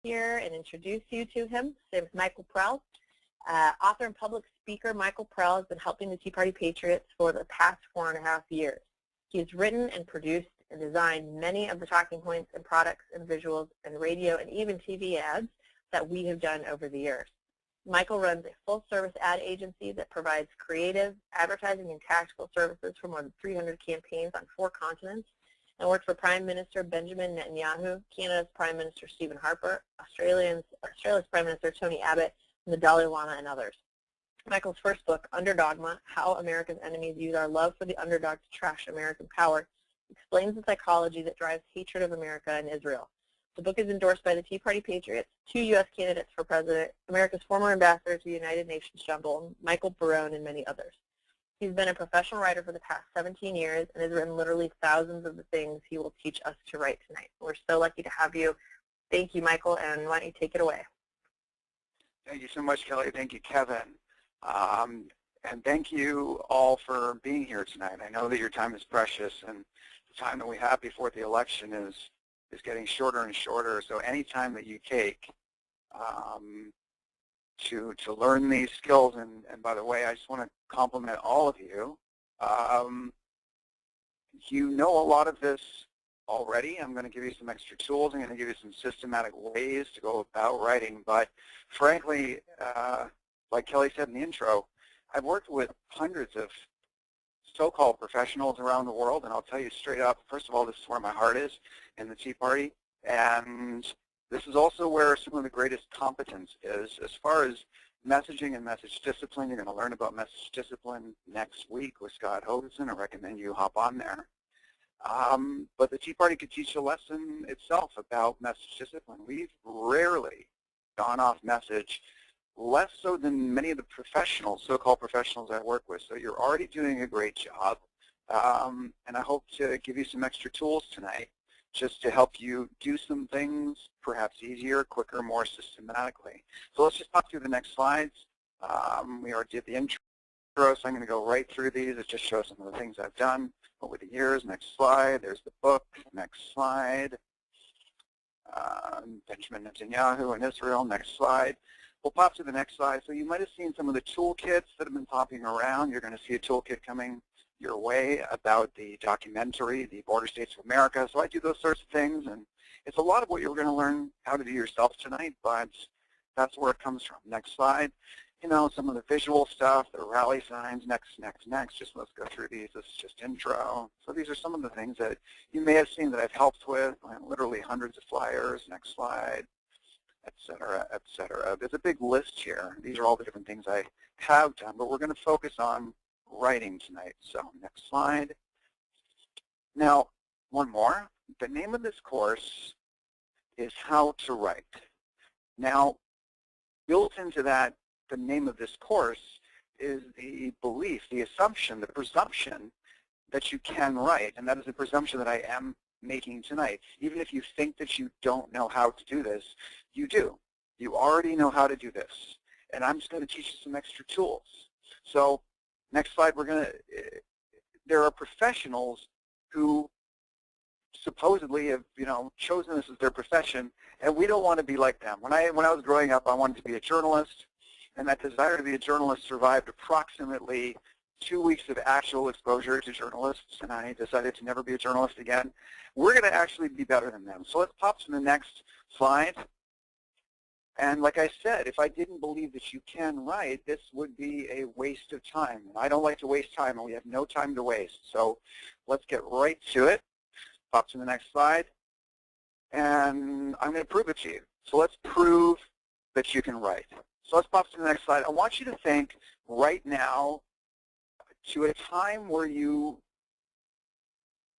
here and introduce you to him. His name is Michael Prell. Author and public speaker Michael Prell has been helping the Tea Party Patriots for the past 4.5 years. He has written and produced and designed many of the talking points and products and visuals and radio and even TV ads that we have done over the years. Michael runs a full-service ad agency that provides creative, advertising, and tactical services for more than 300 campaigns on 4 continents, and worked for Prime Minister Benjamin Netanyahu, Canada's Prime Minister Stephen Harper, Australia's Prime Minister Tony Abbott, and the Dalai Lama, and others. Michael's first book, Underdogma: How America's Enemies Use Our Love for the Underdog to Trash American Power, explains the psychology that drives hatred of America and Israel. The book is endorsed by the Tea Party Patriots, 2 U.S. candidates for president, America's former ambassador to the United Nations, John Bolton, Michael Barone, and many others. He's been a professional writer for the past 17 years and has written literally thousands of the things he will teach us to write tonight. We're so lucky to have you. Thank you, Michael, and why don't you take it away? Thank you so much, Kelly. Thank you, Kevin. And thank you all for being here tonight. I know that your time is precious, and the time that we have before the election is getting shorter and shorter. So any time that you take to learn these skills, and by the way, I just want to compliment all of you. You know a lot of this already. I'm going to give you some extra tools. I'm going to give you some systematic ways to go about writing. But frankly, like Kelly said in the intro, I've worked with hundreds of so-called professionals around the world, and I'll tell you straight up, first of all, this is where my heart is in the Tea Party, and this is also where some of the greatest competence is. As far as messaging and message discipline, you're going to learn about message discipline next week with Scott Hoganson. I recommend you hop on there. But the Tea Party could teach a lesson itself about message discipline. We've rarely gone off message, less so than many of the professionals, so-called professionals I work with. So you're already doing a great job, and I hope to give you some extra tools tonight just to help you do some things perhaps easier, quicker, more systematically. So let's just pop through the next slides. We already did the intro, so I'm going to go right through these. It just shows some of the things I've done over the years. Next slide. There's the book. Next slide. Benjamin Netanyahu and Israel. Next slide. We'll pop to the next slide. So you might have seen some of the toolkits that have been popping around. You're going to see a toolkit coming your way about the documentary, The Border States of America. So I do those sorts of things, and it's a lot of what you're going to learn how to do yourself tonight, but that's where it comes from. Next slide. You know, some of the visual stuff, the rally signs, next. Just let's go through these. This is just intro. So these are some of the things that you may have seen that I've helped with, literally hundreds of flyers. Next slide. Etc., etc. There's a big list here. These are all the different things I have done, but we're going to focus on writing tonight. So next slide. Now, one more. The name of this course is How to Write. Now, built into that, the name of this course is the belief, the assumption, the presumption that you can write, and that is the presumption that I am making tonight. Even if you think that you don't know how to do this, you do. You already know how to do this. And I'm just going to teach you some extra tools. So next slide, there are professionals who supposedly have, chosen this as their profession, and we don't want to be like them. When I was growing up, I wanted to be a journalist, and that desire to be a journalist survived approximately 2 weeks of actual exposure to journalists, and I decided to never be a journalist again. We're going to actually be better than them. So let's pop to the next slide. And like I said, if I didn't believe that you can write, this would be a waste of time. And I don't like to waste time, and we have no time to waste. So let's get right to it. Pop to the next slide. And I'm going to prove it to you. So let's prove that you can write. So let's pop to the next slide. I want you to think right now to a time where you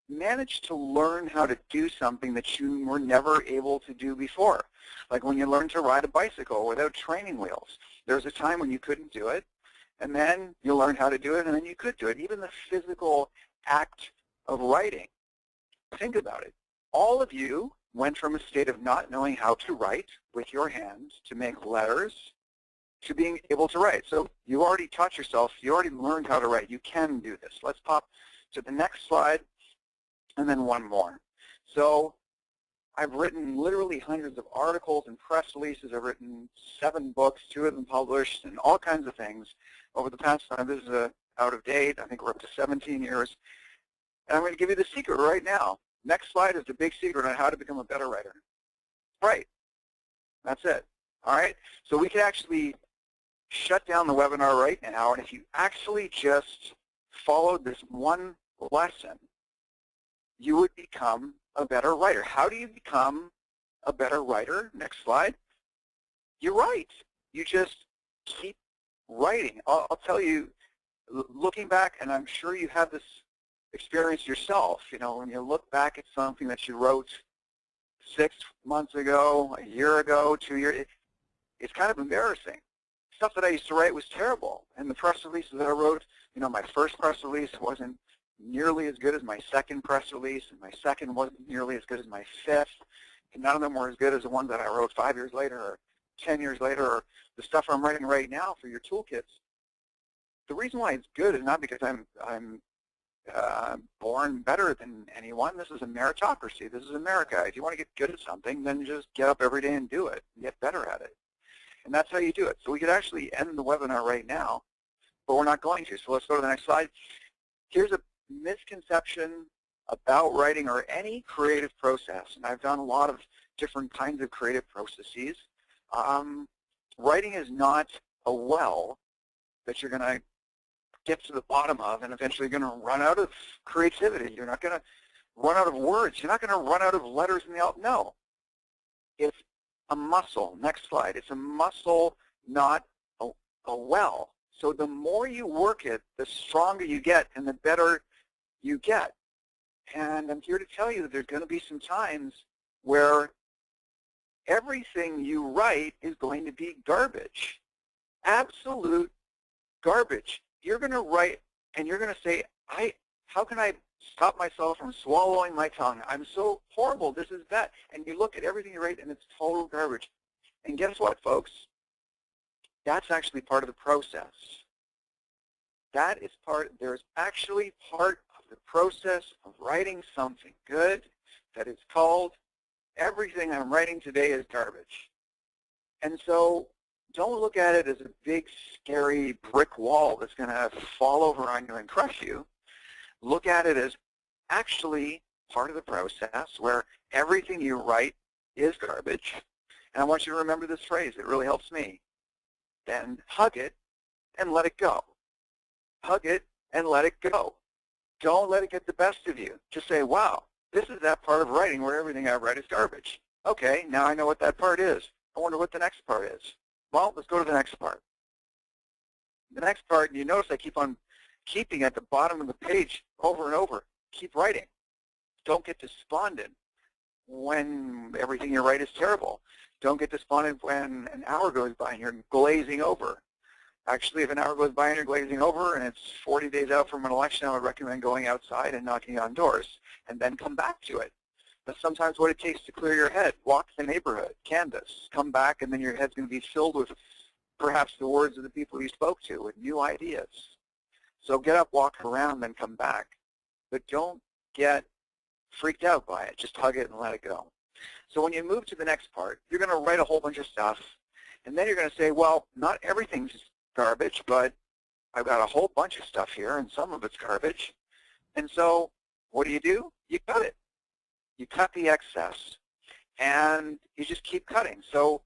managed to learn how to do something that you were never able to do before. Like when you learned to ride a bicycle without training wheels. There was a time when you couldn't do it, and then you learned how to do it, and then you could do it. Even the physical act of writing. Think about it. All of you went from a state of not knowing how to write with your hands to make letters to being able to write. So you already taught yourself, you already learned how to write. You can do this. Let's pop to the next slide, and then one more. So I've written literally hundreds of articles and press releases. I've written 7 books, 2 of them published, and all kinds of things over the past time. This is out of date. I think we're up to 17 years. And I'm going to give you the secret right now. Next slide is the big secret on how to become a better writer. Right. That's it. All right. So we could actually shut down the webinar right now, and if you actually just followed this one lesson, you would become a better writer. How do you become a better writer? Next slide. You write. You just keep writing. I'll tell you, looking back, and I'm sure you have this experience yourself, you know, when you look back at something that you wrote 6 months ago, a year ago, 2 years, it's kind of embarrassing. Stuff that I used to write was terrible. And the press releases that I wrote, you know, my first press release wasn't nearly as good as my second press release, and my second wasn't nearly as good as my fifth, and none of them were as good as the ones that I wrote 5 years later or 10 years later, or the stuff I'm writing right now for your toolkits. The reason why it's good is not because I'm born better than anyone. This is a meritocracy. This is America. If you want to get good at something, then just get up every day and do it and get better at it. And that's how you do it. So we could actually end the webinar right now, but we're not going to. So let's go to the next slide. Here's a misconception about writing or any creative process, and I've done a lot of different kinds of creative processes. Writing is not a well that you're going to get to the bottom of and eventually you're going to run out of creativity. You're not going to run out of words. You're not going to run out of letters in the out. No. It's a muscle. Next slide. It's a muscle, not a well. So the more you work it, the stronger you get and the better you get. And I'm here to tell you that there's going to be some times where everything you write is going to be garbage. Absolute garbage. You're going to write and you're going to say, how can I stop myself from swallowing my tongue? I'm so horrible. This is bad. And you look at everything you write and it's total garbage. And guess what, folks? That's actually part of the process. That is there's actually part of the process of writing something good that is called everything I'm writing today is garbage. And so don't look at it as a big, scary brick wall that's going to fall over on you and crush you. Look at it as actually part of the process where everything you write is garbage. And I want you to remember this phrase. It really helps me. Then hug it and let it go. Hug it and let it go. Don't let it get the best of you. Just say, wow, this is that part of writing where everything I write is garbage. Okay, now I know what that part is. I wonder what the next part is. Well, let's go to the next part. The next part, you notice I keep on keeping at the bottom of the page over and over. Keep writing. Don't get despondent when everything you write is terrible. Don't get despondent when an hour goes by and you're glazing over. Actually, if an hour goes by and you're glazing over and it's 40 days out from an election, I would recommend going outside and knocking on doors and then come back to it. That's sometimes what it takes to clear your head. Walk the neighborhood, canvas, come back, and then your head's going to be filled with perhaps the words of the people you spoke to, with new ideas. So get up, walk around, then come back. But don't get freaked out by it. Just hug it and let it go. So when you move to the next part, you're going to write a whole bunch of stuff, and then you're going to say, well, not everything's garbage, but I've got a whole bunch of stuff here, and some of it's garbage. And so what do? You cut it. You cut the excess, and you just keep cutting. So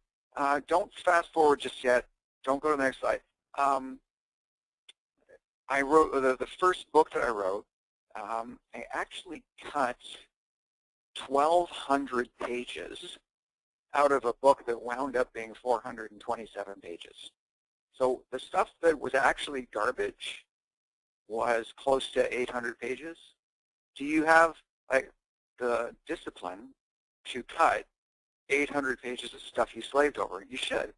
don't fast forward just yet. Don't go to the next slide. I wrote the first book that I wrote. I actually cut 1,200 pages out of a book that wound up being 427 pages. So the stuff that was actually garbage was close to 800 pages. Do you have the discipline to cut 800 pages of stuff you slaved over? You should.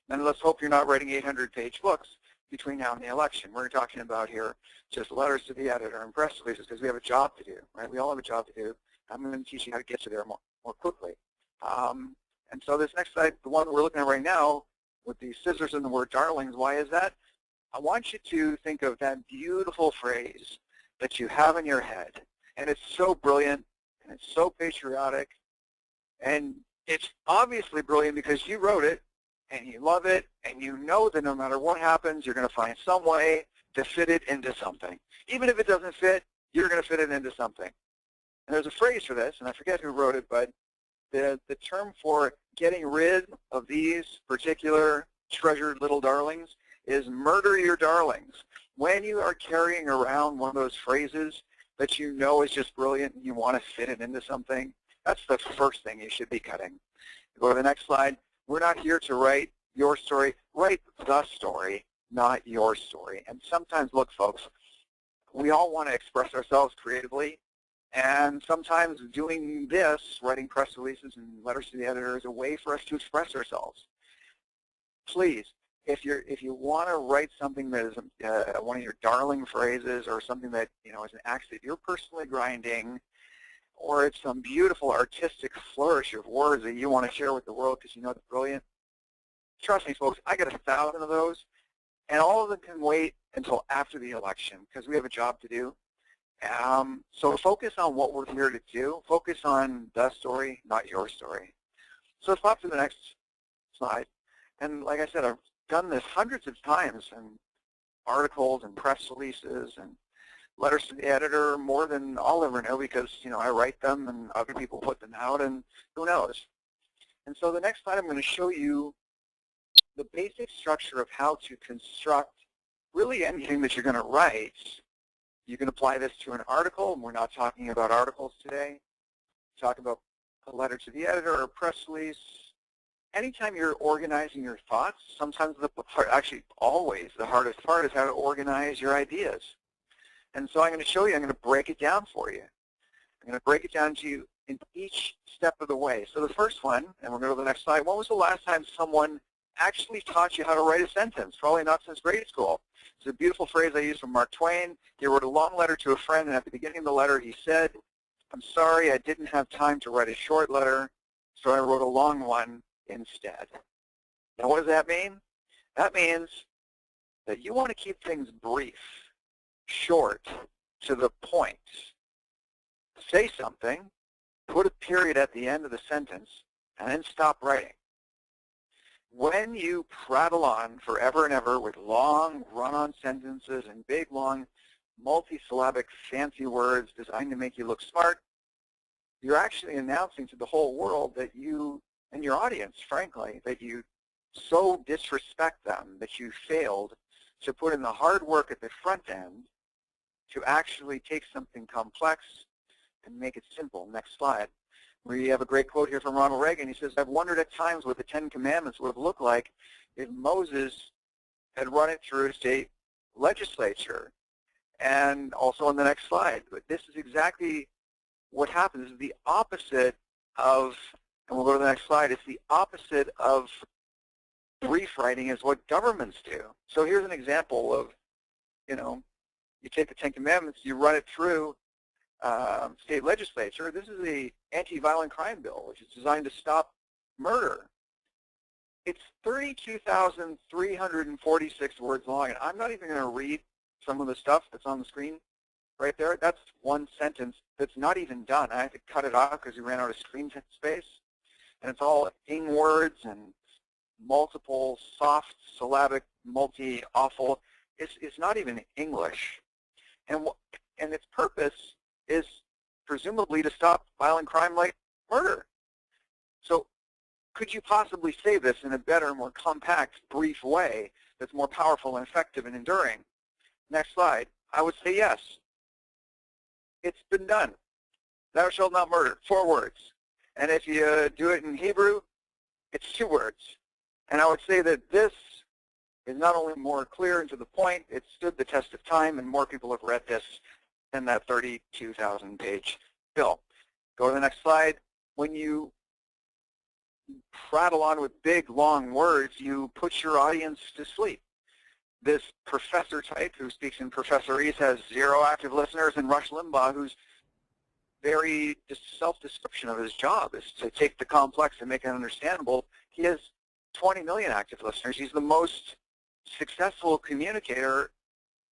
And let's hope you're not writing 800-page books between now and the election. We're talking about here just letters to the editor and press releases because we have a job to do, right? We all have a job to do. I'm going to teach you how to get to there more quickly. And so this next slide, the one we're looking at right now, with the scissors and the word darlings, why is that? I want you to think of that beautiful phrase that you have in your head, and it's so brilliant, and it's so patriotic, And it's obviously brilliant because you wrote it, and you love it, and you know that no matter what happens, you're going to find some way to fit it into something. Even if it doesn't fit, you're going to fit it into something. And there's a phrase for this, and I forget who wrote it, but the term for getting rid of these particular treasured little darlings is murder your darlings. When you are carrying around one of those phrases that you know is just brilliant and you want to fit it into something, that's the first thing you should be cutting. Go to the next slide. We're not here to write your story. Write the story, not your story. And sometimes, look, folks, we all want to express ourselves creatively. And sometimes doing this, writing press releases and letters to the editor, is a way for us to express ourselves. Please, if you want to write something that is one of your darling phrases, or something that is an axe that you're personally grinding, or it's some beautiful artistic flourish of words that you want to share with the world because you know it's brilliant, trust me, folks, I get 1,000 of those, and all of them can wait until after the election because we have a job to do. So focus on what we're here to do. Focus on the story, not your story. So let's hop to the next slide. And like I said, I've done this hundreds of times in articles and press releases and letters to the editor, more than I'll ever know because I write them and other people put them out, and who knows. And so the next slide, I'm going to show you the basic structure of how to construct really anything that you're going to write. You can apply this to an article, and we're not talking about articles today. Talk about a letter to the editor or a press release. Anytime you're organizing your thoughts, sometimes actually always the hardest part is how to organize your ideas. And so I'm going to show you, I'm going to break it down for you. I'm going to break it down to you in each step of the way. So the first one, and we're going to go to the next slide, when was the last time someone actually taught you how to write a sentence? Probably not since grade school. It's a beautiful phrase I use from Mark Twain. He wrote a long letter to a friend, and at the beginning of the letter he said, "I'm sorry, I didn't have time to write a short letter, so I wrote a long one instead." Now what does that mean? That means that you want to keep things brief, short, to the point. Say something, put a period at the end of the sentence, and then stop writing. When you prattle on forever and ever with long run-on sentences and big, long, multi-syllabic fancy words designed to make you look smart, you're actually announcing to the whole world that you, and your audience, frankly, that you so disrespect them that you failed to put in the hard work at the front end to actually take something complex and make it simple. Next slide. We have a great quote here from Ronald Reagan. He says, "I've wondered at times what the 10 Commandments would have looked like if Moses had run it through a state legislature." And also on the next slide. But this is exactly what happens. This is the opposite of, and we'll go to the next slide, it's the opposite of brief writing is what governments do. So here's an example of, you take the 10 Commandments, you run it through state legislature. This is the anti-violent crime bill, which is designed to stop murder. It's 32,346 words long, and I'm not even going to read some of the stuff that's on the screen right there. That's one sentence that's not even done. I have to cut it off because we ran out of screen space, and it's all ing words and multiple soft syllabic multi-awful. It's not even English, and its purpose is presumably to stop violent crime like murder. So could you possibly say this in a better, more compact, brief way that's more powerful and effective and enduring? Next slide. I would say yes. It's been done. Thou shalt not murder, 4 words. And if you do it in Hebrew, it's 2 words. And I would say that this is not only more clear and to the point, it stood the test of time, and more people have read this than that 32,000-page bill. Go to the next slide. When you prattle on with big, long words, you put your audience to sleep. This professor type who speaks in professorese has 0 active listeners, and Rush Limbaugh, whose very self-description of his job is to take the complex and make it understandable, he has 20 million active listeners. He's the most successful communicator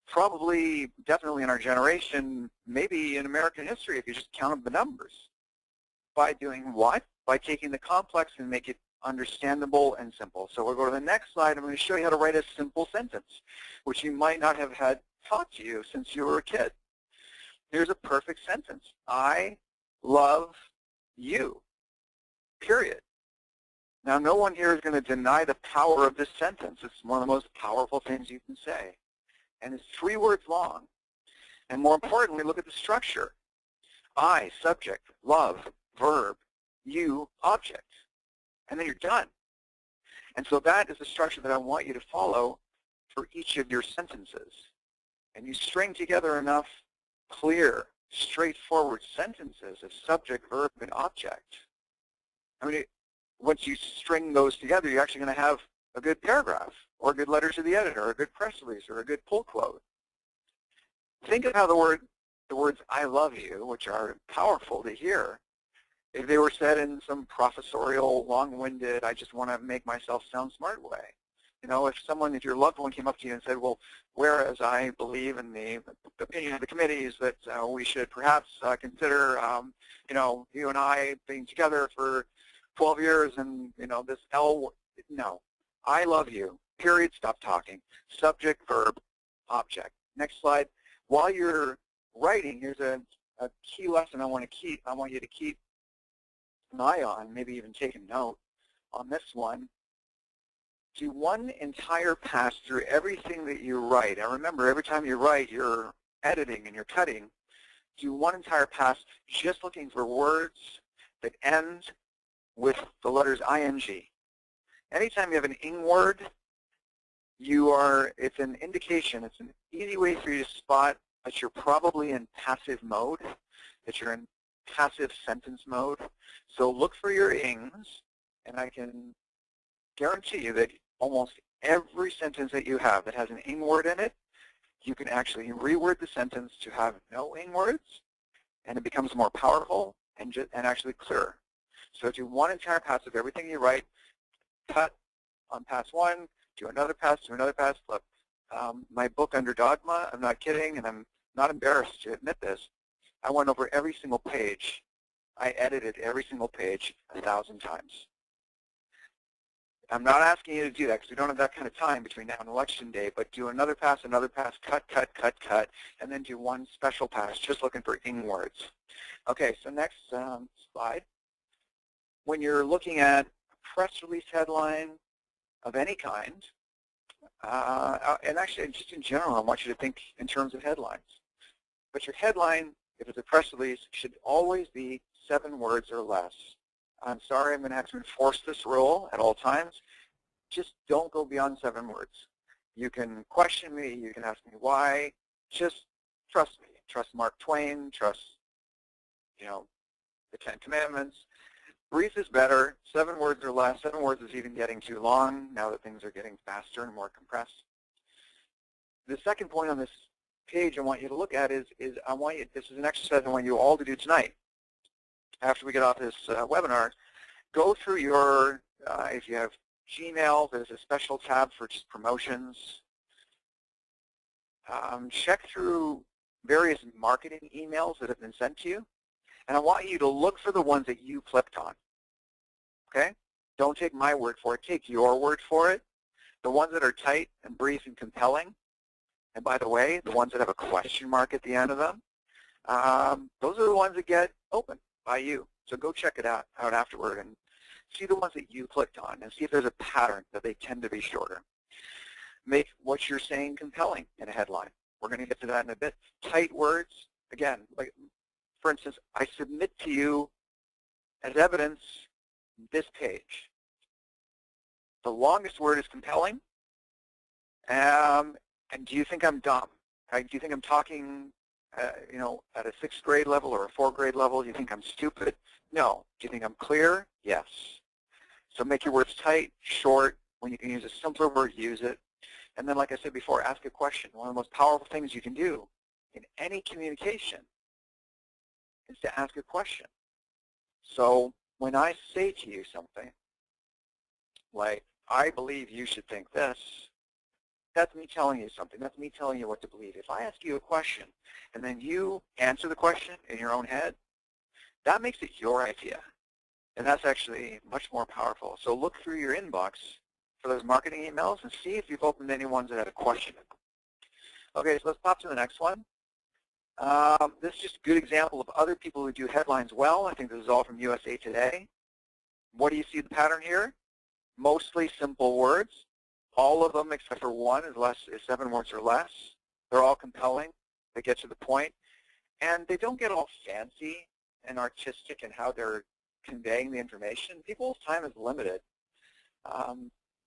probably, definitely in our generation, maybe in American history if you just counted the numbers. By doing what? by taking the complex and make it understandable and simple. So we'll go to the next slide. I'm going to show you how to write a simple sentence, which you might not have had taught to you since you were a kid. Here's a perfect sentence. I love you, period. Now, no one here is going to deny the power of this sentence. It's one of the most powerful things you can say. And it's 3 words long. And more importantly, look at the structure. I, subject, love, verb, you, object. And then you're done. And so that is the structure that I want you to follow for each of your sentences. And you string together enough clear, straightforward sentences of subject, verb, and object. I mean, once you string those together, you're actually going to have a good paragraph, or a good letter to the editor, or a good press release, or a good pull quote. Think of how the words I love you, which are powerful to hear, if they were said in some professorial, long-winded, I just want to make myself sound smart way. You know, if your loved one came up to you and said, well, whereas I believe in the opinion of the committee is that we should perhaps consider, you know, you and I being together for 12 years and, you know, this no. I love you, period, stop talking. Subject, verb, object. Next slide. While you're writing, here's a key lesson I want you to keep an eye on, maybe even take a note on this one. Do one entire pass through everything that you write. And remember, every time you write, you're editing and you're cutting. Do one entire pass just looking for words that end with the letters ing. Anytime you have an ing word, it's an indication, it's an easy way for you to spot that you're probably in passive mode, that you're in passive sentence mode. So look for your ings, and I can guarantee you that almost every sentence that you have that has an ing word in it, you can actually reword the sentence to have no ing words, and it becomes more powerful and actually clearer. So do one entire pass of everything you write, cut on pass 1, do another pass, flip. My book, Under Dogma, I'm not kidding, and I'm not embarrassed to admit this, I went over every single page. I edited every single page 1,000 times. I'm not asking you to do that because we don't have that kind of time between now and election day, but do another pass, cut, and then do one special pass, just looking for ing words. Okay, so next slide. When you're looking at a press release headline of any kind, and actually just in general, I want you to think in terms of headlines. But your headline, if it's a press release, should always be 7 words or less. I'm sorry, I'm going to have to enforce this rule at all times. Just don't go beyond 7 words. You can question me, you can ask me why. Just trust me. Trust Mark Twain, trust, you know, the 10 Commandments. Brief is better, 7 words or less. 7 words is even getting too long now that things are getting faster and more compressed. The second point on this page I want you to look at is this is an exercise I want you all to do tonight. After we get off this webinar, go through your, if you have Gmail, there's a special tab for just promotions. Check through various marketing emails that have been sent to you, and I want you to look for the ones that you clicked on, okay? Don't take my word for it, take your word for it. The ones that are tight and brief and compelling, and by the way, the ones that have a question mark at the end of them, those are the ones that get open by you. So go check it out afterward and see the ones that you clicked on and see if there's a pattern that they tend to be shorter. Make what you're saying compelling in a headline. We're going to get to that in a bit. Tight words, again, like for instance, I submit to you as evidence this page. The longest word is compelling. And do you think I'm dumb? Do you think I'm talking you know, at a 6th grade level or a 4th grade level? Do you think I'm stupid? No. Do you think I'm clear? Yes. So make your words tight, short. When you can use a simpler word, use it. And then, like I said before, ask a question. One of the most powerful things you can do in any communication is to ask a question. So when I say to you something like, I believe you should think this, that's me telling you something. That's me telling you what to believe. If I ask you a question and then you answer the question in your own head, that makes it your idea. And that's actually much more powerful. So look through your inbox for those marketing emails and see if you've opened any ones that had a question. Okay, so let's pop to the next one. This is just a good example of other people who do headlines well. I think this is all from USA Today. What do you see the pattern here? Mostly simple words. All of them except for one is 7 words or less. They're all compelling. They get to the point. And they don't get all fancy and artistic in how they're conveying the information. People's time is limited.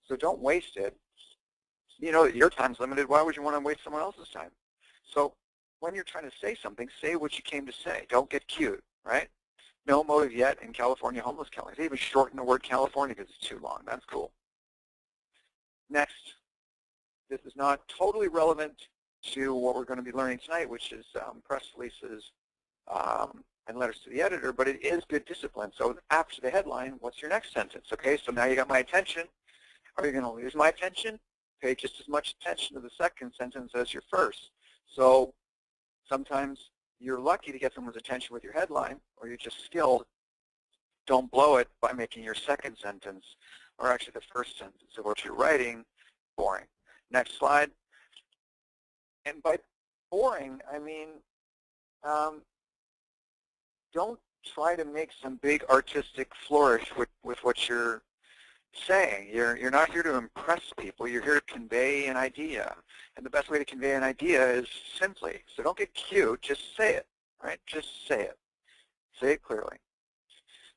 So don't waste it. You know that your time's limited. Why would you want to waste someone else's time? So when you're trying to say something, say what you came to say. Don't get cute, right? No motive yet in California homeless killings. They even shorten the word California because it's too long. That's cool. Next, this is not totally relevant to what we're going to be learning tonight, which is press releases and letters to the editor, but it is good discipline. So after the headline, what's your next sentence? Okay, so now you got my attention. Are you going to lose my attention? Pay just as much attention to the second sentence as your first. So sometimes you're lucky to get someone's attention with your headline, or you're just skilled. Don't blow it by making your second sentence, or actually the first sentence of what you're writing, boring. Next slide. And by boring, I mean don't try to make some big artistic flourish with what you're saying. You're not here to impress people. You're here to convey an idea. And the best way to convey an idea is simply. So don't get cute. Just say it, right? Just say it. Say it clearly.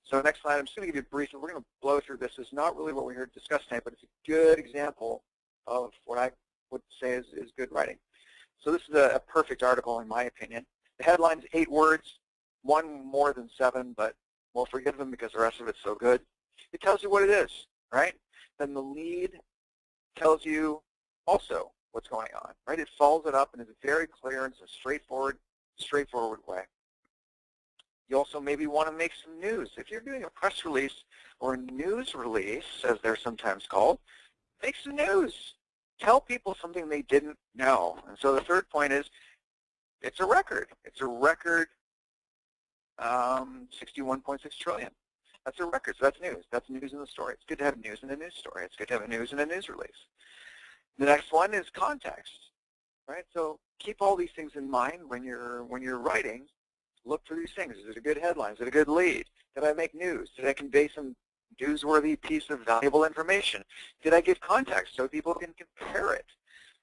So next slide, I'm just going to give you a brief, and we're going to blow through this. It's not really what we're here to discuss tonight, but it's a good example of what I would say is good writing. So this is a perfect article, in my opinion. The headline's 8 words, one more than 7, but we'll forgive them because the rest of it's so good. It tells you what it is, right? Then the lead tells you also what's going on, right? It follows it up and is very clear and it's a straightforward way. You also maybe want to make some news. If you're doing a press release or a news release, as they're sometimes called, make some news. Tell people something they didn't know. And so the third point is, it's a record. It's a record, 61.6 trillion. That's a record, so that's news. That's news in the story. It's good to have news in a news story. It's good to have a news in a news release. The next one is context, right? So keep all these things in mind when you're writing. Look for these things. Is it a good headline? Is it a good lead? Did I make news? Did I convey some newsworthy piece of valuable information? Did I give context so people can compare it?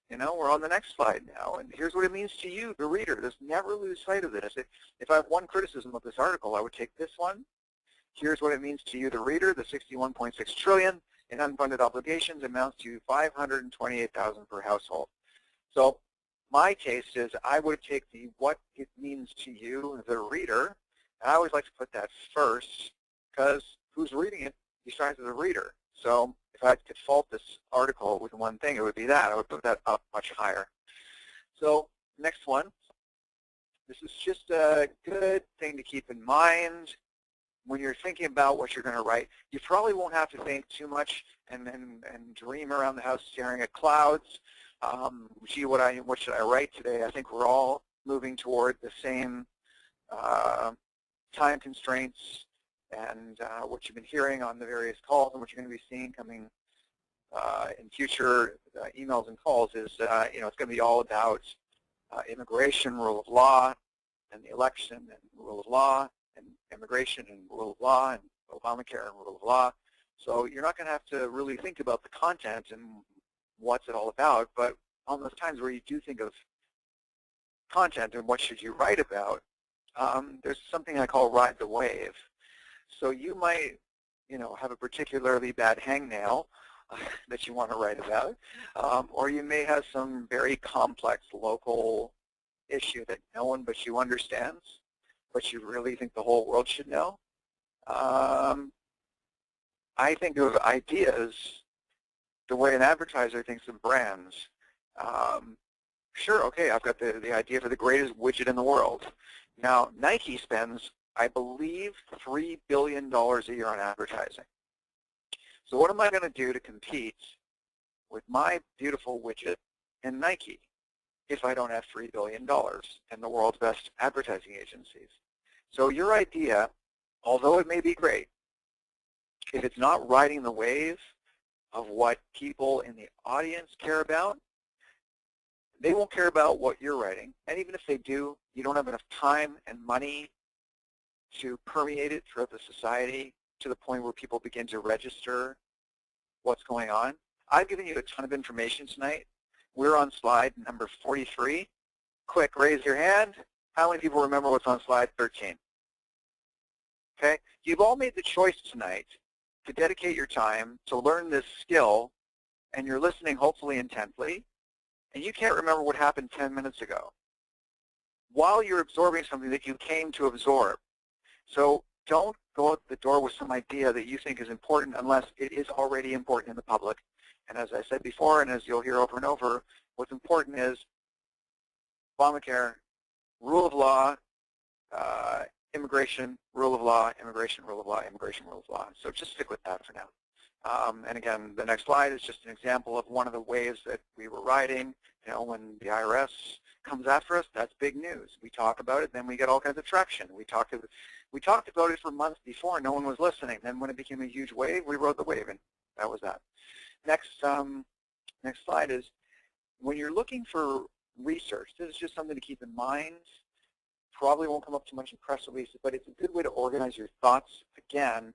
You know, we're on the next slide now, and here's what it means to you, the reader. Just never lose sight of this. If I have one criticism of this article, I would take this one. Here's what it means to you, the reader. The 61.6 trillion in unfunded obligations amounts to $528,000 per household. So my taste is I would take the what it means to you, the reader, and I always like to put that first because who's reading it besides the reader? So if I could fault this article with one thing, it would be that. I would put that up much higher. So next one. This is just a good thing to keep in mind when you're thinking about what you're going to write. You probably won't have to think too much and dream around the house staring at clouds. Gee, what should I write today? I think we're all moving toward the same time constraints, and what you've been hearing on the various calls and what you're going to be seeing coming in future emails and calls is, you know, it's going to be all about immigration, rule of law, and the election, and rule of law, and immigration, and rule of law, and Obamacare, and rule of law. So you're not going to have to really think about the content and what's it all about, but on those times where you do think of content and what should you write about, there's something I call ride the wave. So you might, you know, have a particularly bad hangnail that you want to write about, or you may have some very complex local issue that no one but you understands, but you really think the whole world should know. I think of ideas the way an advertiser thinks of brands. Sure, okay, I've got the idea for the greatest widget in the world. Now, Nike spends, I believe, $3 billion a year on advertising. So what am I going to do to compete with my beautiful widget and Nike if I don't have $3 billion and the world's best advertising agencies? So your idea, although it may be great, if it's not riding the wave of what people in the audience care about, they won't care about what you're writing. And even if they do, you don't have enough time and money to permeate it throughout the society to the point where people begin to register what's going on. I've given you a ton of information tonight. We're on slide number 43. Quick, raise your hand. How many people remember what's on slide 13? Okay, you've all made the choice tonight to dedicate your time to learn this skill, and you're listening hopefully intently, and you can't remember what happened 10 minutes ago while you're absorbing something that you came to absorb. So don't go out the door with some idea that you think is important unless it is already important in the public. And as I said before, and as you'll hear over and over, what's important is Obamacare, rule of law, immigration, rule of law, immigration, rule of law, immigration, rule of law. So just stick with that for now. And again, the next slide is just an example of one of the waves that we were riding. You know, when the IRS comes after us, that's big news. We talk about it, then we get all kinds of traction. We talked about it for months before, no one was listening. Then when it became a huge wave, we rode the wave, and that was that. Next slide is when you're looking for research, this is just something to keep in mind. Probably won't come up too much in press releases, but it's a good way to organize your thoughts. Again,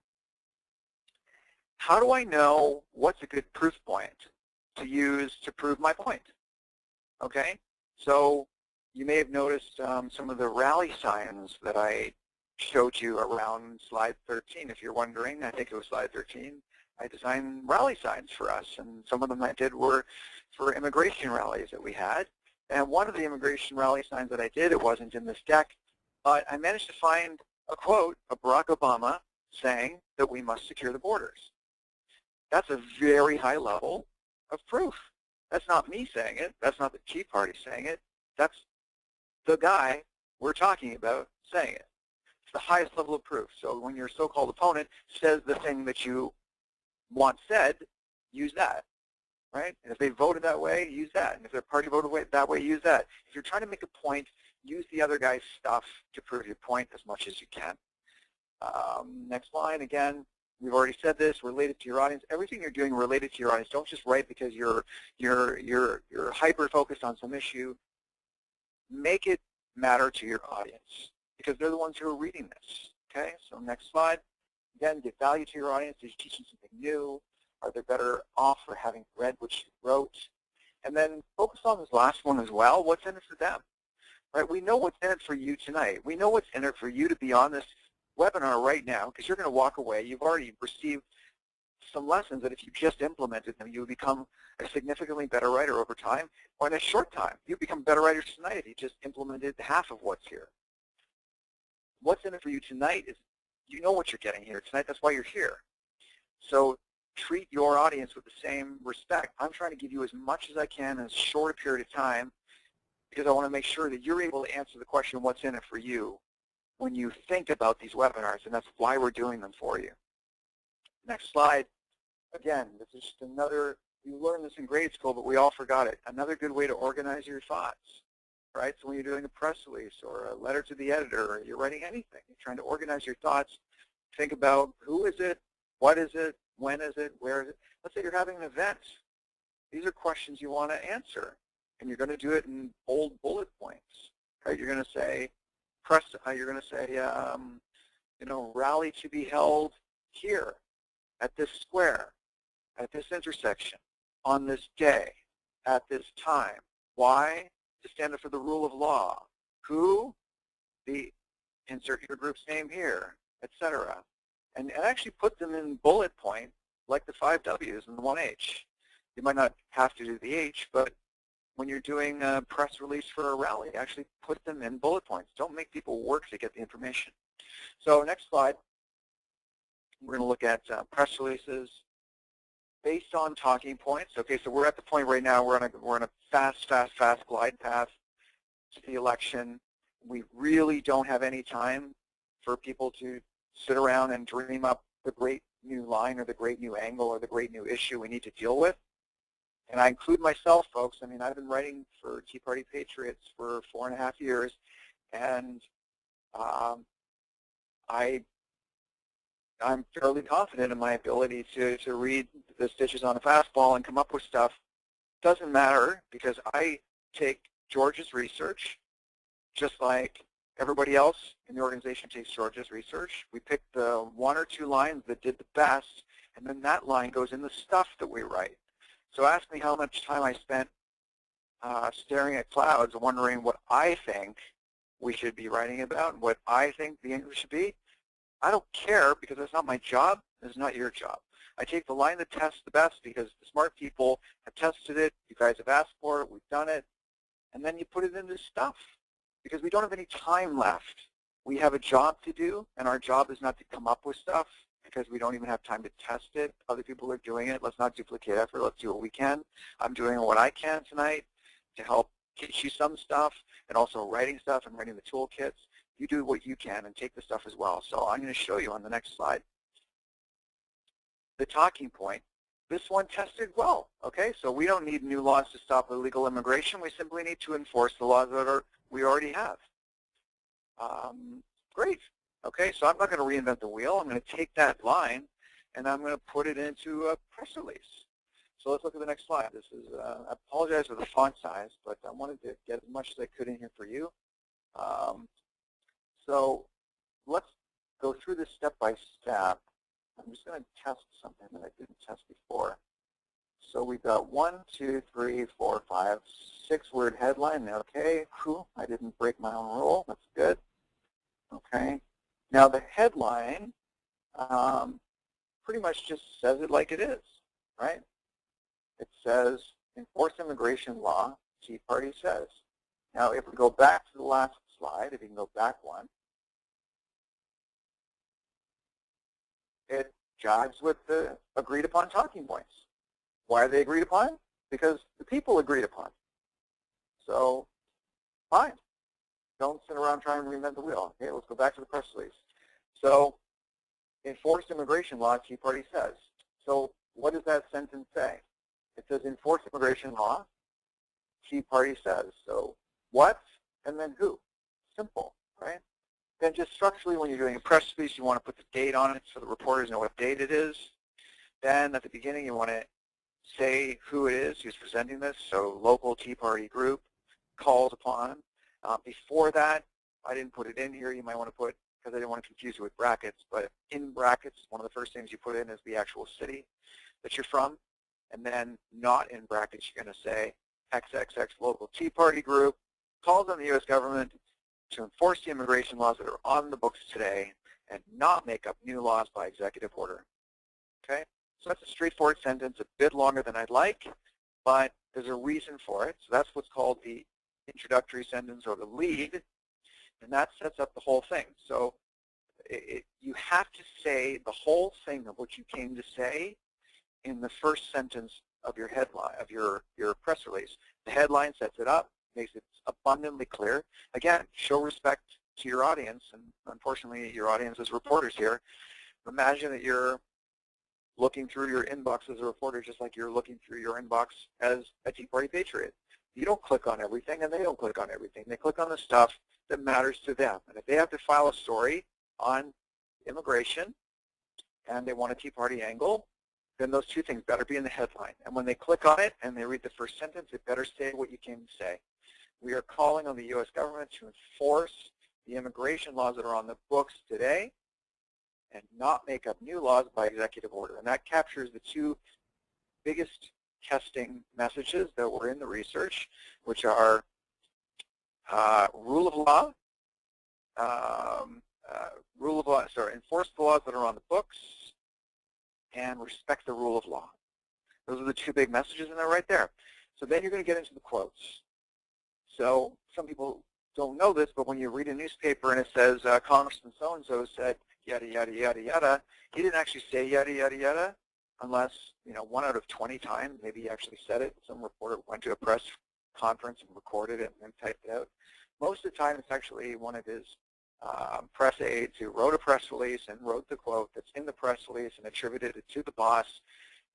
how do I know what's a good proof point to use to prove my point? Okay, so you may have noticed some of the rally signs that I showed you around slide 13. If you're wondering, I think it was slide 13. I designed rally signs for us, and some of them I did were for immigration rallies that we had. And one of the immigration rally signs that I did, it wasn't in this deck, but I managed to find a quote of Barack Obama saying that we must secure the borders. That's a very high level of proof. That's not me saying it. That's not the Tea Party saying it. That's the guy we're talking about saying it. It's the highest level of proof. So when your so-called opponent says the thing that you want said, use that. Right? And if they voted that way, use that. And if their party voted that way, use that. If you're trying to make a point, use the other guy's stuff to prove your point as much as you can. Next line, again, we've already said this, related to your audience. Everything you're doing related to your audience. Don't just write because you're hyper-focused on some issue. Make it matter to your audience because they're the ones who are reading this. Okay, so next slide. Again, give value to your audience. Did you teach them something new? Are they better off for having read what you wrote? And then focus on this last one as well. What's in it for them? Right? We know what's in it for you tonight. We know what's in it for you to be on this webinar right now because you're going to walk away. You've already received some lessons that if you just implemented them, you would become a significantly better writer over time or in a short time. You become better writers tonight if you just implemented half of what's here. What's in it for you tonight is you know what you're getting here tonight. That's why you're here. So treat your audience with the same respect. I'm trying to give you as much as I can in as short a period of time because I want to make sure that you're able to answer the question, what's in it for you, when you think about these webinars, and that's why we're doing them for you. Next slide. Again, this is just another, you learned this in grade school, but we all forgot it. Another good way to organize your thoughts, right? So when you're doing a press release or a letter to the editor or you're writing anything, you're trying to organize your thoughts, think about who is it, what is it, when is it? Where is it? Let's say you're having an event. These are questions you want to answer, and you're going to do it in bold bullet points. Right? You're going to say, you know, rally to be held here, at this square, at this intersection, on this day, at this time. Why? To stand up for the rule of law. Who? The insert your group's name here, etc. And actually put them in bullet point, like the 5 W's and the 1 H. You might not have to do the H, but when you're doing a press release for a rally, actually put them in bullet points. Don't make people work to get the information. So next slide, we're going to look at press releases based on talking points. Okay, so we're at the point right now, we're on a fast glide path to the election. We really don't have any time for people to sit around and dream up the great new line or the great new angle or the great new issue we need to deal with. And I include myself, folks. I mean, I've been writing for Tea Party Patriots for 4.5 years, and I I'm fairly confident in my ability to read the stitches on a fastball and come up with stuff. Doesn't matter, because I take George's research just like everybody else in the organization takes George's research. We pick the 1 or 2 lines that did the best, and then that line goes in the stuff that we write. So ask me how much time I spent staring at clouds, wondering what I think we should be writing about and what I think the English should be. I don't care, because that's not my job. It's not your job. I take the line that tests the best because the smart people have tested it. You guys have asked for it. We've done it. And then you put it into stuff, because we don't have any time left. We have a job to do, and our job is not to come up with stuff because we don't even have time to test it. Other people are doing it. Let's not duplicate effort. Let's do what we can. I'm doing what I can tonight to help teach you some stuff, and also writing stuff and writing the toolkits. You do what you can and take the stuff as well. So I'm going to show you on the next slide the talking point. This one tested well, okay? So we don't need new laws to stop illegal immigration. We simply need to enforce the laws that we already have. Great. Okay, so I'm not going to reinvent the wheel. I'm going to take that line and I'm going to put it into a press release. So let's look at the next slide. This is, I apologize for the font size, but I wanted to get as much as I could in here for you. So let's go through this step by step. I'm just going to test something that I didn't test before. So we've got 1, 2, 3, 4, 5, 6-word headline. Okay, cool. I didn't break my own rule. That's good. Okay. Now the headline pretty much just says it like it is, right? It says, enforce immigration law, Tea Party says. Now if we go back to the last slide, if you can go back one, it jives with the agreed upon talking points. Why are they agreed upon? Because the people agreed upon. So, fine. Don't sit around trying to reinvent the wheel. Okay, let's go back to the press release. So, enforce immigration law, Tea Party says. So, what does that sentence say? It says, enforce immigration law, Tea Party says. So, what and then who? Simple, right? Then just structurally, when you're doing a press release, you want to put the date on it so the reporters know what date it is. Then at the beginning, you want to say who it is who's presenting this. So local Tea Party group calls upon. Before that, I didn't put it in here. You might want to put, because I didn't want to confuse you with brackets, but in brackets, one of the first things you put in is the actual city that you're from. And then not in brackets, you're going to say XXX local Tea Party group calls on the U.S. government to enforce the immigration laws that are on the books today and not make up new laws by executive order. Okay? So that's a straightforward sentence, a bit longer than I'd like, but there's a reason for it. So that's what's called the introductory sentence or the lead, and that sets up the whole thing. So you have to say the whole thing of what you came to say in the first sentence of your headline, of your press release. The headline sets it up, makes it abundantly clear. Again, show respect to your audience, and unfortunately your audience is reporters here. Imagine that you're looking through your inbox as a reporter just like you're looking through your inbox as a Tea Party Patriot. You don't click on everything, and they don't click on everything. They click on the stuff that matters to them. And if they have to file a story on immigration and they want a Tea Party angle, then those two things better be in the headline. And when they click on it and they read the first sentence, it better say what you came to say. We are calling on the U.S. government to enforce the immigration laws that are on the books today and not make up new laws by executive order. And that captures the two biggest testing messages that were in the research, which are enforce the laws that are on the books and respect the rule of law. Those are the two big messages, and they're right there. So then you're going to get into the quotes. So some people don't know this, but when you read a newspaper and it says Congressman so-and-so said yada, yada, yada, yada, he didn't actually say yada, yada, yada, unless, 1 out of 20 times, maybe he actually said it. Some reporter went to a press conference and recorded it and typed it out. Most of the time, it's actually one of his press aides who wrote a press release and wrote the quote that's in the press release and attributed it to the boss.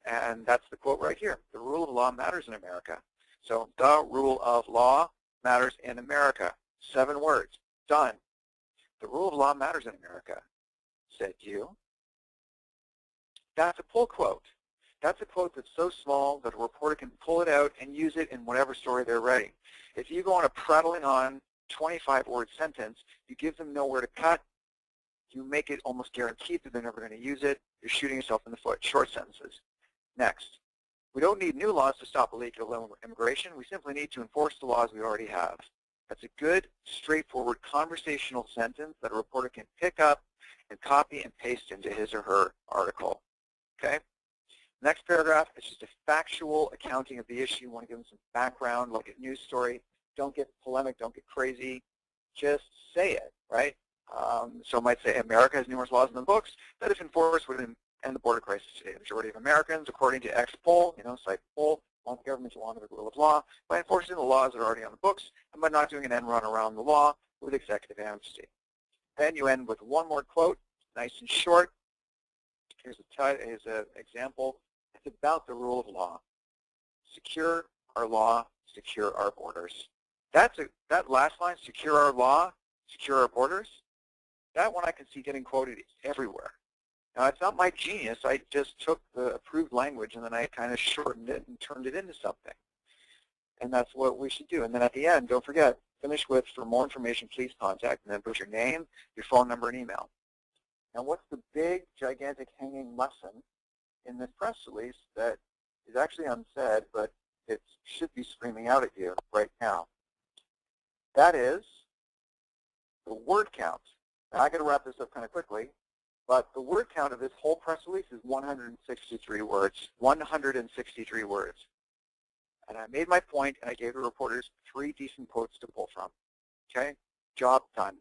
And that's the quote right here. The rule of law matters in America. So the rule of law matters in America. 7 words. Done. The rule of law matters in America, said you. That's a pull quote. That's a quote that's so small that a reporter can pull it out and use it in whatever story they're writing. If you go on a prattling on 25-word sentence, you give them nowhere to cut, you make it almost guaranteed that they're never going to use it, you're shooting yourself in the foot. Short sentences. Next. We don't need new laws to stop illegal immigration. We simply need to enforce the laws we already have. That's a good, straightforward conversational sentence that a reporter can pick up and copy and paste into his or her article. Okay? Next paragraph is just a factual accounting of the issue. You want to give them some background, like a news story. Don't get polemic, don't get crazy. Just say it, right? So it might say, America has numerous laws in the books that if enforced would end the border crisis today. The majority of Americans, according to X poll, cite poll, want the government to honor the rule of law by enforcing the laws that are already on the books and by not doing an end run around the law with executive amnesty. Then you end with one more quote, nice and short. Here's an example. It's about the rule of law. Secure our law, secure our borders. That last line, secure our law, secure our borders, that one I can see getting quoted everywhere. Now, it's not my genius. I just took the approved language and then I kind of shortened it and turned it into something. And that's what we should do. And then at the end, don't forget, finish with, for more information, please contact, and then put your name, your phone number, and email. Now, what's the big, gigantic hanging lesson in this press release that is actually unsaid, but it should be screaming out at you right now? That is the word count. Now, I got to wrap this up kind of quickly, but the word count of this whole press release is 163 words. 163 words. And I made my point, and I gave the reporters 3 decent quotes to pull from. Okay? Job done.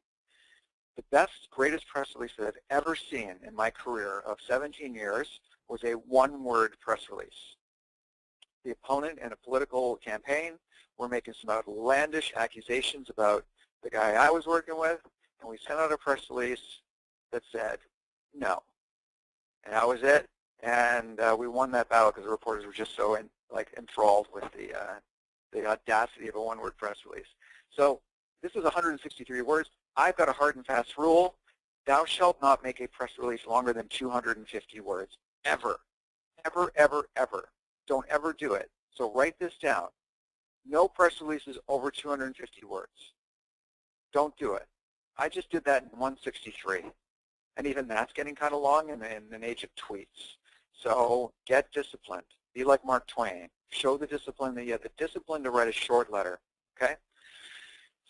The best, greatest press release that I've ever seen in my career of 17 years was a one-word press release. The opponent in a political campaign were making some outlandish accusations about the guy I was working with, and we sent out a press release that said, no. And that was it. And we won that battle because the reporters were just so enthralled with the audacity of a one-word press release. So this was 163 words. I've got a hard and fast rule. Thou shalt not make a press release longer than 250 words, ever. Ever, ever, ever. Don't ever do it. So write this down. No press releases over 250 words. Don't do it. I just did that in 163. And even that's getting kind of long in an age of tweets. So get disciplined. Be like Mark Twain. Show the discipline that you have the discipline to write a short letter. Okay?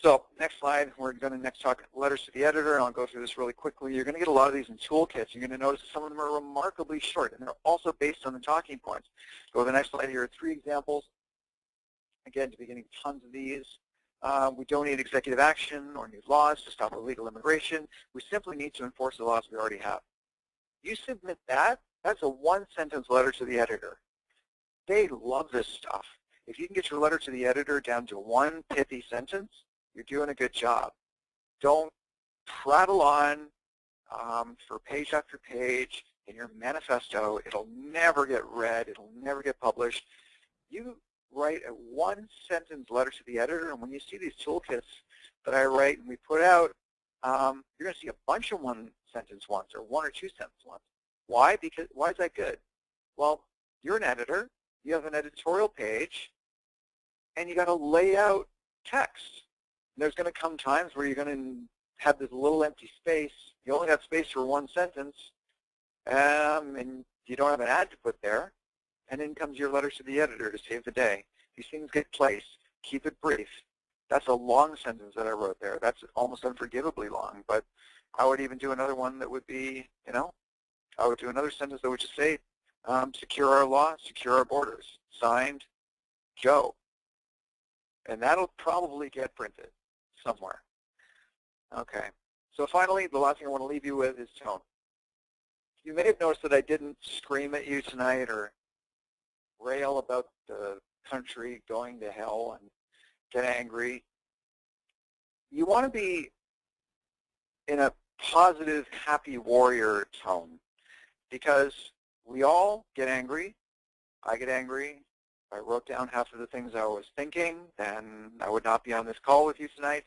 So next slide, we're going to next talk letters to the editor, and I'll go through this really quickly. You're going to get a lot of these in toolkits. You're going to notice that some of them are remarkably short, and they're also based on the talking points. Go to the next slide. Here are 3 examples. Again, to be getting tons of these. We don't need executive action or new laws to stop illegal immigration. We simply need to enforce the laws we already have. You submit that, that's a 1-sentence letter to the editor. They love this stuff. If you can get your letter to the editor down to 1 pithy sentence, you're doing a good job. Don't prattle on for page after page in your manifesto. It'll never get read. It'll never get published. You write a 1-sentence letter to the editor, and when you see these toolkits that I write and we put out, you're going to see a bunch of 1-sentence ones or 1 or 2-sentence ones. Why? Because why is that good? Well, you're an editor. You have an editorial page, and you got to lay out text. There's going to come times where you're going to have this little empty space. You only have space for 1 sentence, and you don't have an ad to put there. And in comes your letter to the editor to save the day. These things get placed. Keep it brief. That's a long sentence that I wrote there. That's almost unforgivably long. But I would even do another one that would be, I would do another sentence that would just say, secure our law, secure our borders. Signed, Joe. And that'll probably get printed somewhere. Okay. So finally, the last thing I want to leave you with is tone. You may have noticed that I didn't scream at you tonight or rail about the country going to hell and get angry. You want to be in a positive, happy warrior tone because we all get angry. I get angry. If I wrote down half of the things I was thinking, then I would not be on this call with you tonight.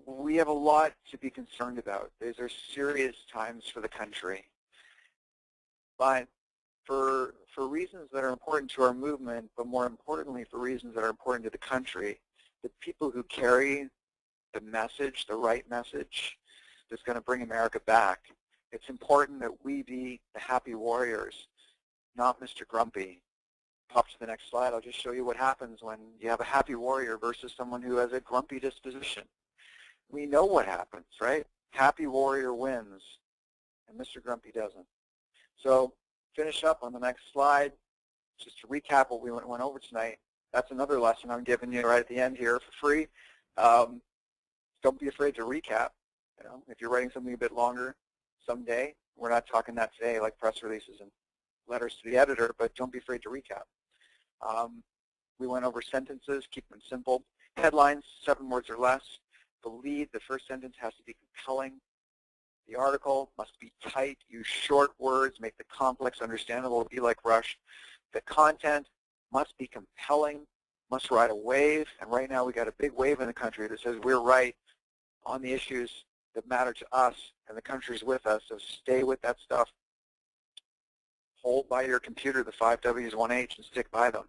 we have a lot to be concerned about. These are serious times for the country. But for reasons that are important to our movement, but more importantly for reasons that are important to the country, the people who carry the message, the right message, that's going to bring America back, it's important that we be the happy warriors, not Mr. Grumpy. Pop to the next slide. I'll just show you what happens when you have a happy warrior versus someone who has a grumpy disposition. We know what happens, right? Happy warrior wins, and Mr. Grumpy doesn't. So finish up on the next slide. Just to recap what we went over tonight, that's another lesson I'm giving you right at the end here for free. Don't be afraid to recap. You know, if you're writing something a bit longer someday, we're not talking that today like press releases and letters to the editor, but don't be afraid to recap. We went over sentences, keep them simple. Headlines, 7 words or less. The lead, the first sentence has to be compelling. The article must be tight, use short words, make the complex understandable, be like Rush. The content must be compelling, must ride a wave, and right now we got a big wave in the country that says we're right on the issues that matter to us, and the country's with us, so stay with that stuff. Hold by your computer the 5 W's, 1 H, and stick by them.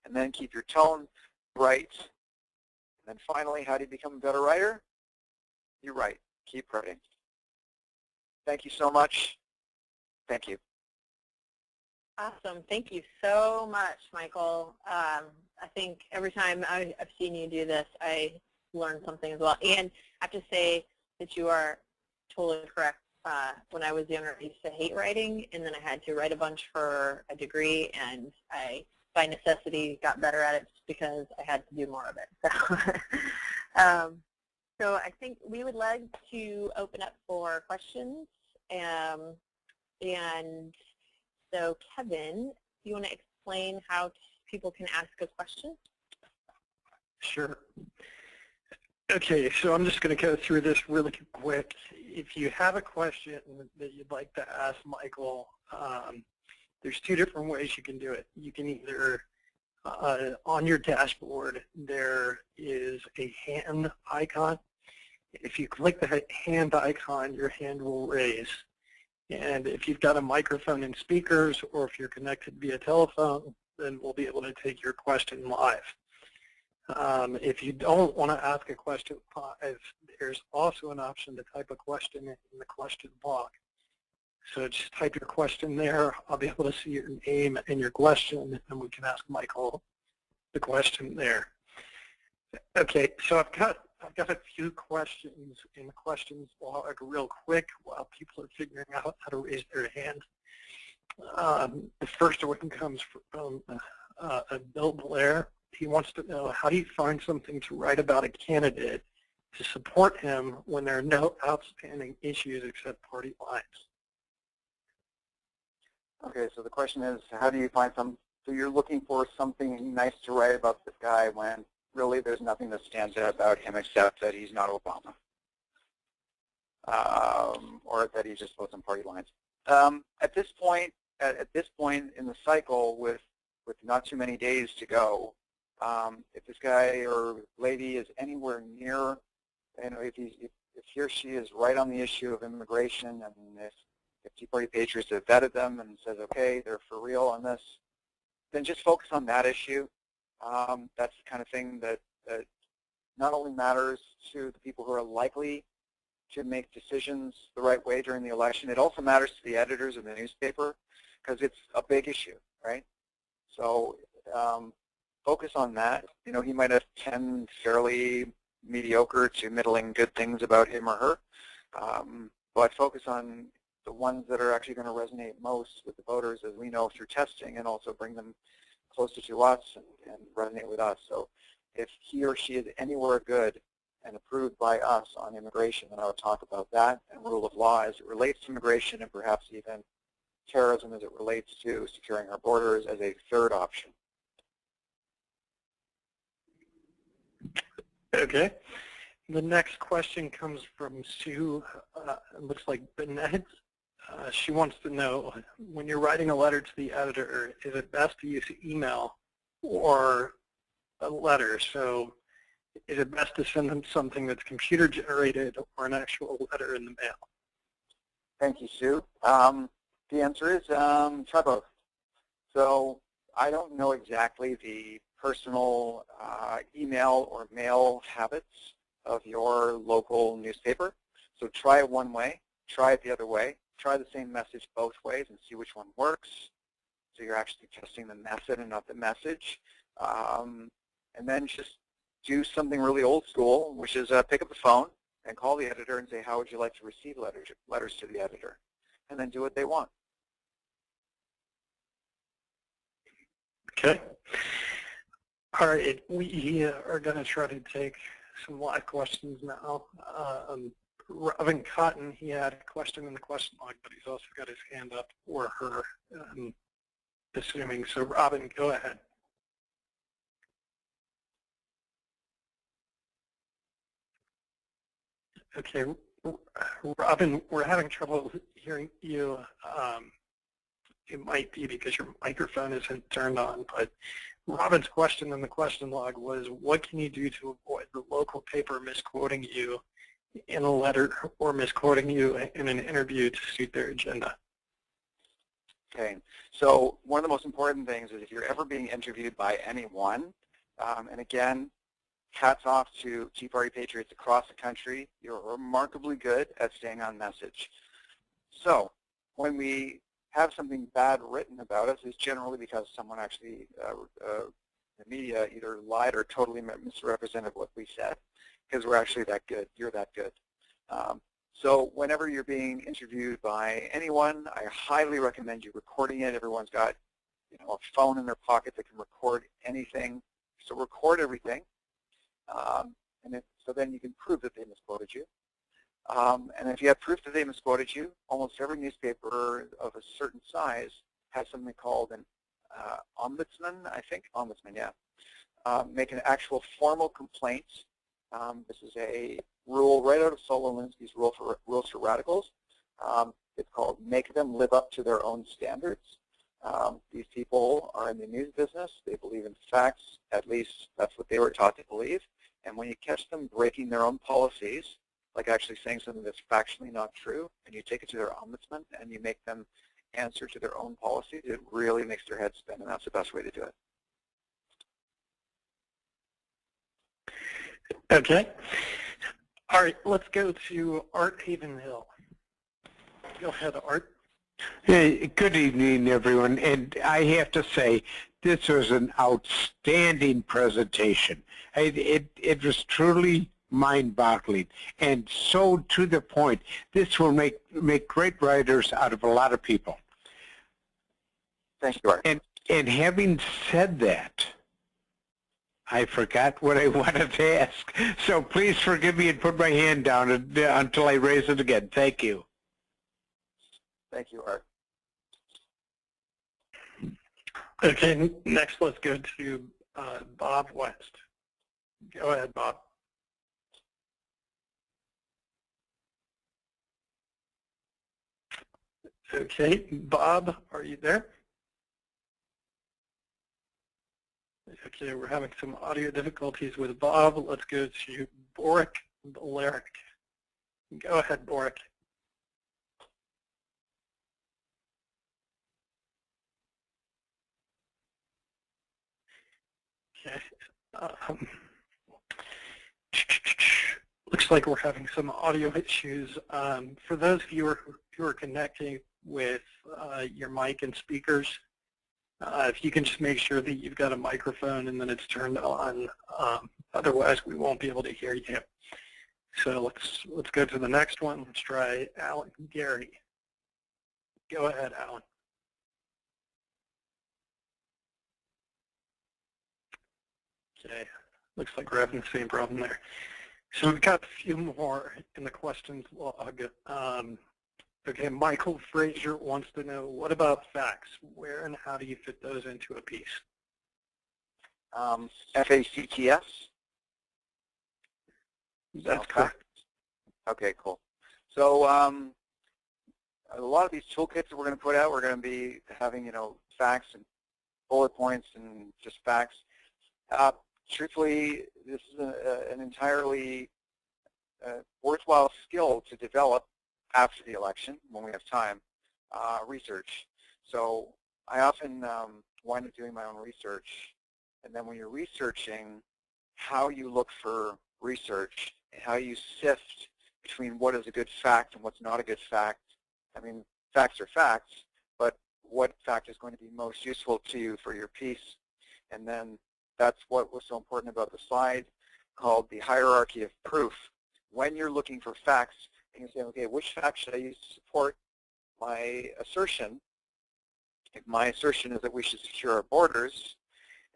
And then keep your tone right. And then finally, how do you become a better writer? You write. Keep writing. Thank you so much. Thank you. Awesome. Thank you so much, Michael. I think every time I've seen you do this, I learn something as well. And I have to say that you are totally correct. When I was younger, I used to hate writing, and then I had to write a bunch for a degree, and I, by necessity, got better at it just because I had to do more of it. So, so I think we would like to open up for questions. And so, Kevin, do you want to explain how people can ask a question? Sure. Okay, so I'm just going to go through this really quick. If you have a question that you'd like to ask Michael, there's 2 different ways you can do it. You can either, on your dashboard, there is a hand icon. If you click the hand icon, your hand will raise. And if you've got a microphone and speakers, or if you're connected via telephone, then we'll be able to take your question live. If you don't want to ask a question live, there's also an option to type a question in the question block. So just type your question there. I'll be able to see your name and your question, and we can ask Michael the question there. Okay, so I've got a few questions in the questions log real quick while people are figuring out how to raise their hand. The first one comes from Bill Blair. He wants to know, how do you find something to write about a candidate to support him when there are no outstanding issues except party lines? Okay, so the question is, how do you find so you're looking for something nice to write about this guy when really there's nothing that stands out about him except that he's not Obama, or that he just votes on party lines. At this point in the cycle, with not too many days to go, if this guy or lady is anywhere near, if he or she is right on the issue of immigration, and if Tea Party Patriots have vetted them and says, okay, they're for real on this, then just focus on that issue. That's the kind of thing that not only matters to the people who are likely to make decisions the right way during the election, it also matters to the editors of the newspaper because it's a big issue, right? So focus on that. You know, he might have 10 fairly mediocre to middling good things about him or her, but focus on the ones that are actually going to resonate most with the voters, as we know through testing, and also bring them closer to us and resonate with us. So if he or she is anywhere good and approved by us on immigration, then I would talk about that and rule of law as it relates to immigration, and perhaps even terrorism as it relates to securing our borders as a third option. Okay. The next question comes from Sue, it looks like Bennett. She wants to know, when you're writing a letter to the editor, is it best to use email or a letter? So Is it best to send them something that's computer generated or an actual letter in the mail? Thank you, Sue. The answer is try both. So I don't know exactly the personal email or mail habits of your local newspaper. So try it one way, try it the other way, try the same message both ways and see which one works. So you're actually testing the method and not the message. And then just do something really old school, which is pick up the phone and call the editor and say, how would you like to receive letters to the editor? And then do what they want. Okay. All right, we are going to try to take some live questions now. Robin Cotton, he had a question in the question log, but he's also got his hand up, or her, assuming. So Robin, go ahead. Okay, Robin, we're having trouble hearing you. It might be because your microphone isn't turned on, but Robin's question in the question log was, what can you do to avoid the local paper misquoting you in a letter or misquoting you in an interview to suit their agenda? Okay, so one of the most important things is if you're ever being interviewed by anyone, and again, hats off to Tea Party Patriots across the country, you're remarkably good at staying on message. So when we have something bad written about us, it's generally because someone actually, the media either lied or totally misrepresented what we said, because we're actually that good. You're that good. So whenever you're being interviewed by anyone, I highly recommend you recording it. Everyone's got, a phone in their pocket that can record anything. So record everything, so then you can prove that they misquoted you. And if you have proof that they misquoted you, almost every newspaper of a certain size has something called an ombudsman, I think, ombudsman, yeah. Make an actual formal complaint. This is a rule right out of Saul Alinsky's Rules for Radicals. It's called Make Them Live Up to Their Own Standards. These people are in the news business. They believe in facts. At least that's what they were taught to believe. And when you catch them breaking their own policies, like actually saying something that's factually not true, and you take it to their ombudsman and you make them answer to their own policies, it really makes their head spin, and that's the best way to do it. Okay. All right, let's go to Art Havenhill. Go ahead, Art. Hey, good evening, everyone. And I have to say, this was an outstanding presentation. It was truly mind-boggling and so to the point. This will make great writers out of a lot of people. Thank you, Art. And having said that, I forgot what I wanted to ask. So please forgive me and put my hand down until I raise it again. Thank you. Thank you, Art. Okay, next let's go to Bob West. Go ahead, Bob. Okay, Bob, are you there? Okay, we're having some audio difficulties with Bob. Let's go to Boric Valeric. Go ahead, Boric. Okay. Looks like we're having some audio issues. For those of you who are connecting with your mic and speakers, if you can just make sure that you've got a microphone and then it's turned on, otherwise we won't be able to hear you. So let's go to the next one. Let's try Alan Gary. Go ahead, Alan. Okay, looks like we're having the same problem there. So we've got a few more in the questions log. Okay, Michael Frazier wants to know, what about facts? Where and how do you fit those into a piece? FACTS? That's correct. Okay, cool. So a lot of these toolkits that we're going to put out, we're going to be having, facts and bullet points and just facts. truthfully, this is an entirely worthwhile skill to develop after the election when we have time, research. So I often wind up doing my own research, and then when you're researching, how you look for research, how you sift between what is a good fact and what's not a good fact. I mean, facts are facts, but what fact is going to be most useful to you for your piece? And then that's what was so important about the slide called the hierarchy of proof. When you're looking for facts, you can say, okay, which fact should I use to support my assertion? If my assertion is that we should secure our borders,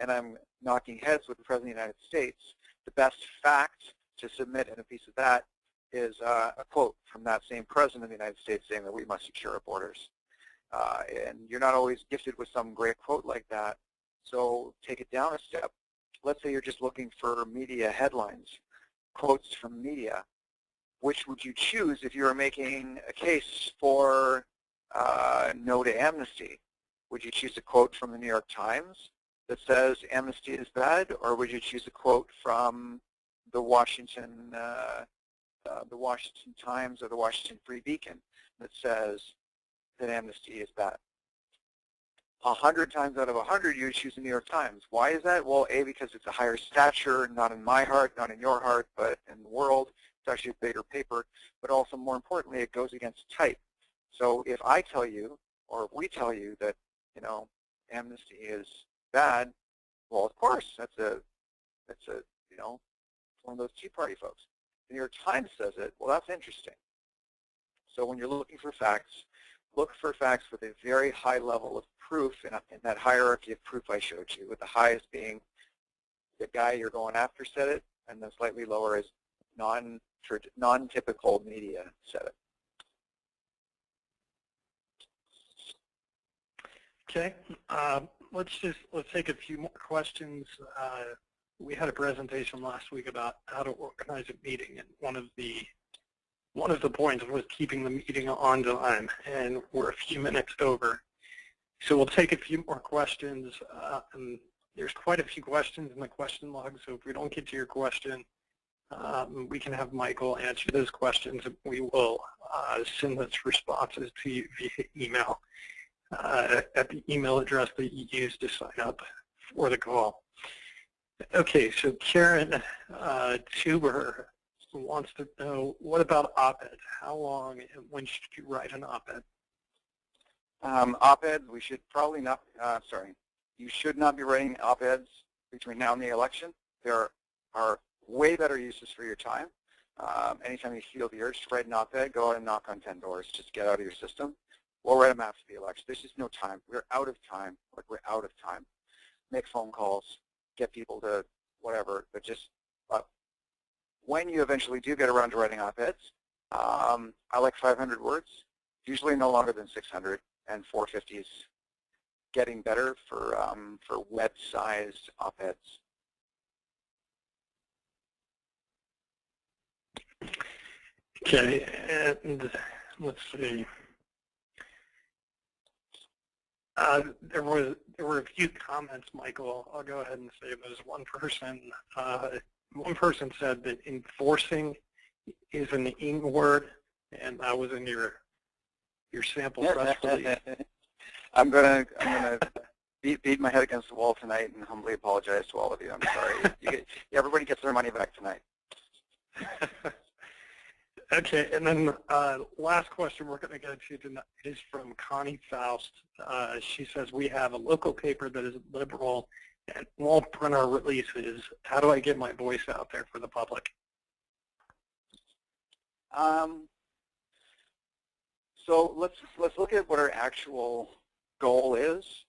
and I'm knocking heads with the President of the United States, the best fact to submit in a piece of that is a quote from that same President of the United States saying that we must secure our borders. And you're not always gifted with some great quote like that, so take it down a step. Let's say you're just looking for media headlines, quotes from media. Which would you choose if you were making a case for no to amnesty? Would you choose a quote from the New York Times that says amnesty is bad, or would you choose a quote from the Washington Times or the Washington Free Beacon that says that amnesty is bad? 100 times out of 100, you would choose the New York Times. Why is that? Well, A, because it's a higher stature, not in my heart, not in your heart, but in the world. It's actually a bigger paper, but also more importantly, it goes against type. So if I tell you, or if we tell you that, you know, amnesty is bad, well, of course, that's a, you know, one of those Tea Party folks. The New York Times says it. Well, that's interesting. So when you're looking for facts, look for facts with a very high level of proof in that hierarchy of proof I showed you, with the highest being the guy you're going after said it, and then slightly lower is non-typical media said it. Okay, let's take a few more questions. We had a presentation last week about how to organize a meeting, and one of the points was keeping the meeting on time, and we're a few minutes over. So we'll take a few more questions. And there's quite a few questions in the question log, so if we don't get to your question, we can have Michael answer those questions. We will send those responses to you via email at the email address that you used to sign up for the call. Okay, so Karen Tuber wants to know, what about op-eds? How long and when should you write an op-ed? Op-eds, we should probably not, you should not be writing op-eds between now and the election. There are way better uses for your time. Anytime you feel the urge to write an op-ed, go out and knock on 10 doors. Just get out of your system. We'll write them after the election. There's just no time. We're out of time. Like, we're out of time. Make phone calls, get people to whatever, but just when you eventually do get around to writing op-eds, I like 500 words, usually no longer than 600, and 450 is getting better for web-sized op-eds. Okay, and let's see. There were a few comments, Michael. I'll go ahead and say there's one person said that enforcing is an ing word, and that was in your sample press release. I'm gonna beat my head against the wall tonight and humbly apologize to all of you. I'm sorry. Everybody gets their money back tonight. Okay, and then last question we're going to go to tonight is from Connie Faust. She says, we have a local paper that is liberal and won't print our releases. How do I get my voice out there for the public? So let's look at what our actual goal is.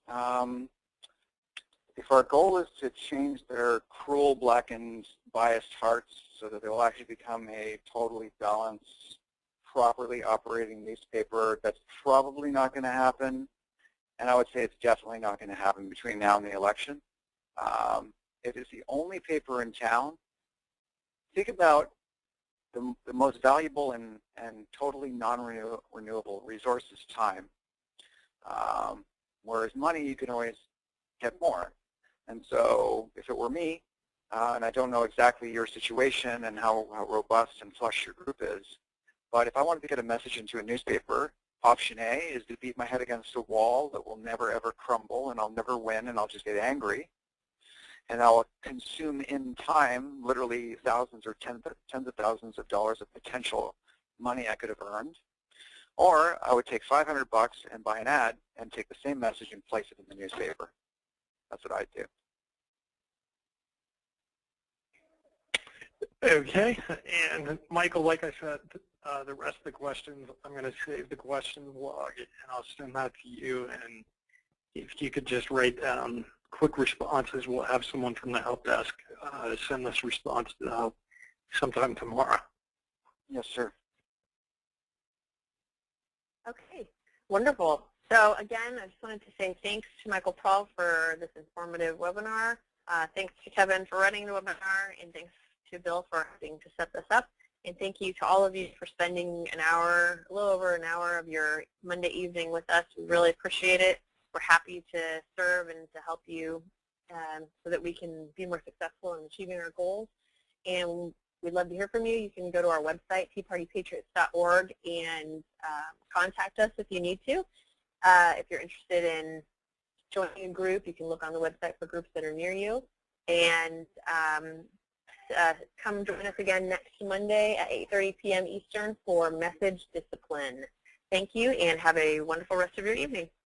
If our goal is to change their cruel, blackened, biased hearts so that they will actually become a totally balanced, properly operating newspaper, that's probably not going to happen. And I would say it's definitely not going to happen between now and the election. It is the only paper in town. Think about the most valuable and totally non-renewable resource is time. Whereas money, you can always get more. And so if it were me, and I don't know exactly your situation and how robust and flush your group is. But if I wanted to get a message into a newspaper, option A is to beat my head against a wall that will never ever crumble, and I'll never win, and I'll just get angry. And I'll consume in time literally thousands or tens of thousands of dollars of potential money I could have earned. Or I would take $500 and buy an ad and take the same message and place it in the newspaper. That's what I'd do. Okay, and Michael, like I said, the rest of the questions, I'm going to save the question log and I'll send that to you. And if you could just write down quick responses, we'll have someone from the help desk send this response sometime tomorrow. Yes, sir. Okay, wonderful. So again, I just wanted to say thanks to Michael Prell for this informative webinar. Thanks to Kevin for running the webinar, and thanks to Bill for helping to set this up. And thank you to all of you for spending an hour, a little over an hour of your Monday evening with us. We really appreciate it. We're happy to serve and to help you so that we can be more successful in achieving our goals. And we'd love to hear from you. You can go to our website, teapartypatriots.org, and contact us if you need to. If you're interested in joining a group, you can look on the website for groups that are near you. And come join us again next Monday at 8:30 p.m. Eastern for Message Discipline. Thank you, and have a wonderful rest of your evening.